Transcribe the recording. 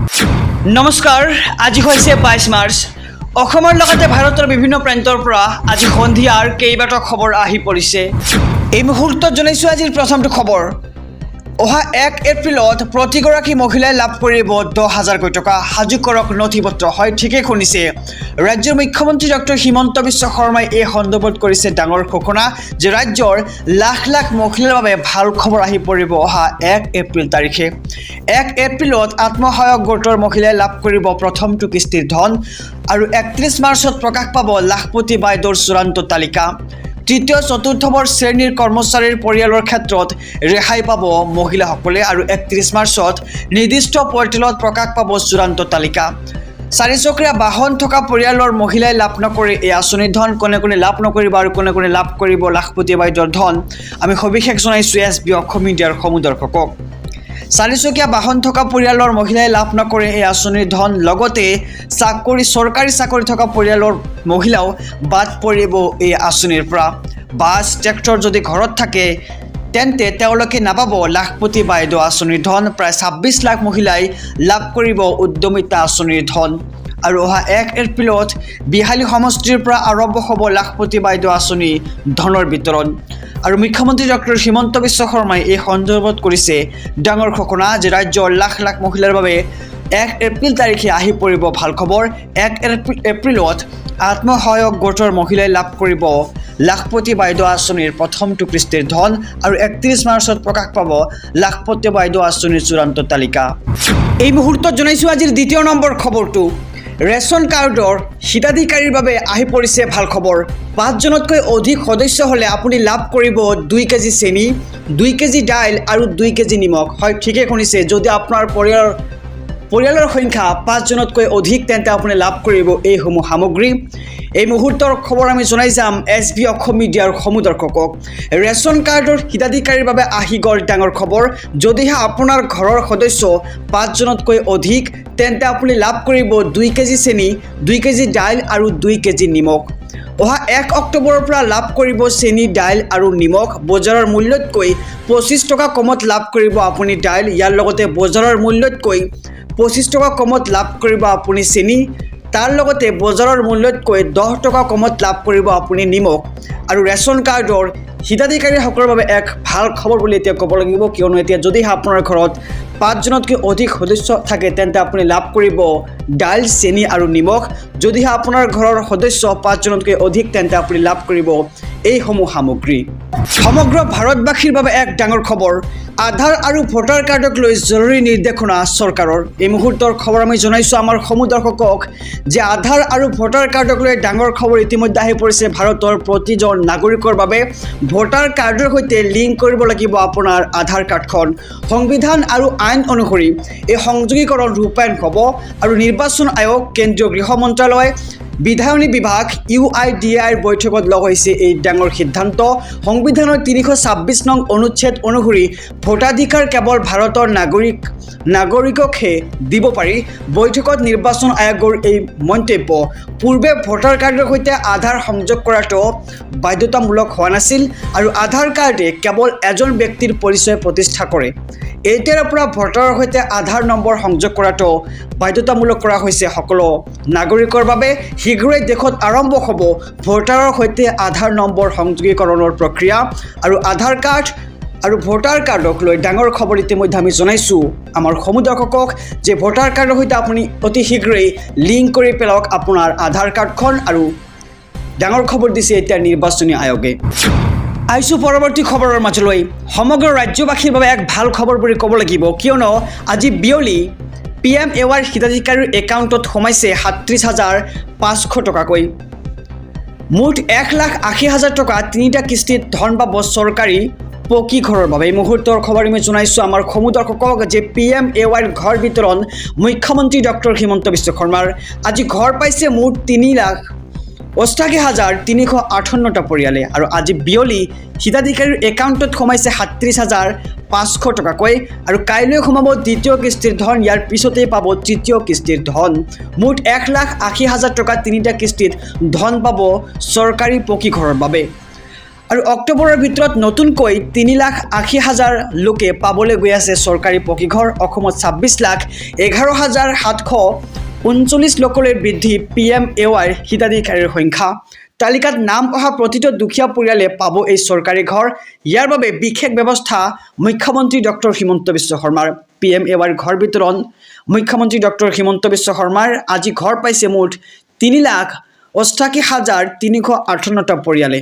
নমস্কাৰ, আজি হৈছে 22 মাৰ্চ। অসমৰ লগতে ভাৰতৰ বিভিন্ন প্ৰান্তৰ পৰা আজি সন্ধিয়াৰ কেইবাটাও খবৰ আহি পৰিছে। এই মুহূৰ্তত জনাইছোঁ আজিৰ প্ৰথমটো খবৰ। অহা 1 এপ্ৰিলত প্ৰতিগৰাকী মহিলাই লাভ কৰিব 10,000কৈ টকা। সাজু কৰক নথিপত্ৰ। হয়, ঠিকেই শুনিছে। ৰাজ্যৰ মুখ্যমন্ত্ৰী ডক্টৰ হিমন্ত বিশ্ব শৰ্মাই এই সন্দৰ্ভত কৰিছে ডাঙৰ ঘোষণা যে ৰাজ্যৰ লাখ লাখ মহিলাৰ বাবে ভাল খবৰ আহি পৰিব অহা 1 এপ্ৰিল তাৰিখে। 1 এপ্ৰিলত আত্মসহায়ক গোটৰ মহিলাই লাভ কৰিব প্ৰথমটো কিস্তিৰ ধন আৰু 31 মাৰ্চত প্ৰকাশ পাব লাখপতি বাইদেউৰ চূড়ান্ত তালিকা। তৃতীয় চতুৰ্থবৰ শ্ৰেণীৰ কৰ্মচাৰীৰ পৰিয়ালৰ ক্ষেত্ৰত ৰেহাই পাব মহিলাসকলে আৰু 31 মাৰ্চত নিৰ্দিষ্ট পৰ্টেলত প্ৰকাশ পাব চূড়ান্ত তালিকা। চাৰিচকীয়া বাহন থকা পৰিয়ালৰ মহিলাই লাভ নকৰে এই আঁচনিৰ ধন। কোনে কোনে লাভ নকৰিব আৰু কোনে কোনে লাভ কৰিব লাখপতি বাইদেউৰ ধন, আমি সবিশেষ জনাইছোঁ SB অসম মিডিয়াৰ সমূহ দৰ্শকক। চাৰিচকীয়া বাহন থকা পৰিয়ালৰ মহিলাই লাভ নকৰে এই আঁচনিৰ ধন। লগতে চৰকাৰী চাকৰি থকা পৰিয়ালৰ মহিলাও বাদ পৰিব এই আঁচনিৰ পৰা। বাছ ট্ৰেক্টৰ যদি ঘৰত থাকে তেন্তে তেওঁলোকে নাপাব লাখপতি বাইদেউ আঁচনিৰ ধন। প্ৰায় 26 লাখ মহিলাই লাভ কৰিব উদ্যমিতা আঁচনিৰ ধন। আৰু অহা 1 এপ্ৰিলত বিহালী সমষ্টিৰ পৰা আৰম্ভ হ'ব লাখপতি বাইদেউ আঁচনি ধনৰ বিতৰণ। আৰু মুখ্যমন্ত্ৰী ডক্টৰ হিমন্ত বিশ্ব শৰ্মাই এই সন্দৰ্ভত কৰিছে ডাঙৰ ঘোষণা যে ৰাজ্যৰ লাখ লাখ মহিলাৰ বাবে 1 এপ্ৰিল তাৰিখে আহি পৰিব ভাল খবৰ। 1 এপ্ৰিলত আত্মসহায়ক গোটৰ মহিলাই লাভ কৰিব লাখপতি বাইদেউ আঁচনিৰ প্ৰথমটো কিস্তিৰ ধন আৰু 31 মাৰ্চত প্ৰকাশ পাব লাখপতি বাইদেউ আঁচনিৰ চূড়ান্ত তালিকা। এই মুহূৰ্তত জনাইছোঁ আজিৰ দ্বিতীয় নম্বৰ খবৰটো। ৰেচন কাৰ্ডৰ হিতাধিকাৰীৰ বাবে আহি পৰিছে ভাল খবৰ। 5জনতকৈ অধিক সদস্য হ'লে আপুনি লাভ কৰিব 2 কেজি চেনি, 2 কেজি দাইল আৰু 2 কেজি নিমখ। হয়, ঠিকেই শুনিছে। যদি আপোনাৰ পৰিয়ালৰ সংখ্যা 5জনতকৈ অধিক তেন্তে আপুনি লাভ কৰিব এইসমূহ সামগ্ৰী। এই মুহূৰ্তৰ খবৰ আমি জনাই যাম SB অসম মিডিয়াৰ সমূহ দৰ্শকক। ৰেচন কাৰ্ডৰ হিতাধিকাৰীৰ বাবে আহি গ'ল ডাঙৰ খবৰ। যদিহে আপোনাৰ ঘৰৰ সদস্য 5জনতকৈ অধিক তেন্তে আপুনি লাভ কৰিব 2 কেজি চেনি, 2 কেজি দাইল আৰু 2 কেজি নিমখ। অহা 1 অক্টোবৰৰ পৰা লাভ কৰিব চেনি, দাইল আৰু নিমখ। বজাৰৰ মূল্যতকৈ 25 টকা কমত লাভ কৰিব আপুনি দাইল। ইয়াৰ লগতে বজাৰৰ মূল্যতকৈ 25 টকা কমত লাভ কৰিব আপুনি চেনি। তাৰ লগতে বজাৰৰ মূল্যতকৈ 10 টকা কমত লাভ কৰিব আপুনি নিমখ। আৰু ৰেচন কাৰ্ডৰ হিতাধিকাৰীসকলৰ বাবে এক ভাল খবৰ বুলি এতিয়া ক'ব লাগিব, কিয়নো এতিয়া যদিহে আপোনাৰ ঘৰত 5জনতকৈ অধিক সদস্য থাকে তেন্তে আপুনি লাভ কৰিব দাইল, চেনি আৰু নিমখ। যদিহে আপোনাৰ ঘৰৰ সদস্য 5জনতকৈ অধিক তেন্তে আপুনি লাভ কৰিব এইসমূহ সামগ্ৰী। সমগ্ৰ ভাৰতবাসীৰ বাবে এক ডাঙৰ খবৰ। আধাৰ আৰু ভোটাৰ কাৰ্ডক লৈ জৰুৰী নিৰ্দেশনা চৰকাৰৰ। এই মুহূৰ্তৰ খবৰ আমি জনাইছোঁ আমাৰ সমূহ দৰ্শকক যে আধাৰ আৰু ভোটাৰ কাৰ্ডক লৈ ডাঙৰ খবৰ ইতিমধ্যে আহি পৰিছে ভাৰতৰ প্ৰতিজন নাগৰিকৰ বাবে। ভোটাৰ কাৰ্ডৰ সৈতে লিংক কৰিব লাগিব আপোনাৰ আধাৰ কাৰ্ডখন। সংবিধান আৰু আইন অনুসৰি এই সংযোগীকৰণ ৰূপায়ণ হ'ব। আৰু নিৰ্বাচন আয়োগ, কেন্দ্ৰীয় গৃহ মন্ত্ৰালয়, বিধায়নী বিভাগ, UIDAIৰ বৈঠকত লগ হৈছে এই ডাঙৰ সিদ্ধান্ত। সংবিধানৰ 326 নং অনুচ্ছেদ অনুসৰি ভোটাধিকাৰ কেৱল ভাৰতৰ নাগৰিককহে দিব পাৰি। বৈঠকত নিৰ্বাচন আয়োগৰ এই মন্তব্য। পূৰ্বে ভোটাৰ কাৰ্ডৰ সৈতে আধাৰ সংযোগ কৰাটো বাধ্যতামূলক হোৱা নাছিল আৰু আধাৰ কাৰ্ডে কেৱল এজন ব্যক্তিৰ পৰিচয় প্ৰতিষ্ঠা কৰে। এতিয়াৰ পৰা ভোটাৰৰ সৈতে আধাৰ নম্বৰ সংযোগ কৰাটো বাধ্যতামূলক কৰা হৈছে সকলো নাগৰিকৰ বাবে। শীঘ্ৰেই দেশত আৰম্ভ হ'ব ভোটাৰৰ সৈতে আধাৰ নম্বৰ সংযোগীকৰণৰ প্ৰক্ৰিয়া। আৰু আধাৰ কাৰ্ড আৰু ভোটাৰ কাৰ্ডক লৈ ডাঙৰ খবৰ ইতিমধ্যে আমি জনাইছোঁ আমাৰ সমূহ দৰ্শকক যে ভোটাৰ কাৰ্ডৰ সৈতে আপুনি অতি শীঘ্ৰেই লিংক কৰি পেলাওক আপোনাৰ আধাৰ কাৰ্ডখন। আৰু ডাঙৰ খবৰ দিছে এতিয়া নিৰ্বাচনী আয়োগে। আহিছোঁ পৰৱৰ্তী খবৰৰ মাজলৈ। সমগ্ৰ ৰাজ্যবাসীৰ বাবে এক ভাল খবৰ বুলি ক'ব লাগিব, কিয়নো আজি বিয়লি PMAYৰ হিতাধিকাৰীৰ একাউণ্টত সোমাইছে 37,500 টকাকৈ। মুঠ 1,80,000 টকা 3টা কিস্তিত ধন পাব চৰকাৰী পকী ঘৰৰ বাবে। এই মুহূৰ্তৰ খবৰ আমি জনাইছোঁ আমাৰ সমূহ দৰ্শকক যে PMAYৰ ঘৰ বিতৰণ মুখ্যমন্ত্ৰী ডক্টৰ হিমন্ত বিশ্ব শৰ্মাৰ। আজি ঘৰ পাইছে মুঠ 3,88,358টা পৰিয়ালে। আৰু আজি বিয়লি হিতাধিকাৰীৰ একাউণ্টত সোমাইছে 37,500 টকাকৈ। আৰু কাইলৈ সোমাব দ্বিতীয় কিস্তিৰ ধন। ইয়াৰ পিছতেই পাব তৃতীয় কিস্তিৰ ধন। মুঠ 1,80,000 টকা 3টা কিস্তিত ধন পাব চৰকাৰী পকী ঘৰৰ বাবে। আৰু অক্টোবৰৰ ভিতৰত নতুনকৈ 3,80,000 লোকে পাবলৈ গৈ আছে চৰকাৰী পকীঘৰ। অসমত 26,11,739 লোকলৈ বৃদ্ধি PMAYৰ হিতাধিকাৰীৰ সংখ্যা। তালিকাত নাম অহা প্ৰতিটো দুখীয়া পৰিয়ালে পাব এই চৰকাৰী ঘৰ। ইয়াৰ বাবে বিশেষ ব্যৱস্থা মুখ্যমন্ত্ৰী ডক্টৰ হিমন্ত বিশ্ব শৰ্মাৰ। PMAYৰ ঘৰ বিতৰণ মুখ্যমন্ত্ৰী ডক্টৰ হিমন্ত বিশ্ব শৰ্মাৰ। আজি ঘৰ পাইছে মুঠ 3,88,358টা পৰিয়ালে।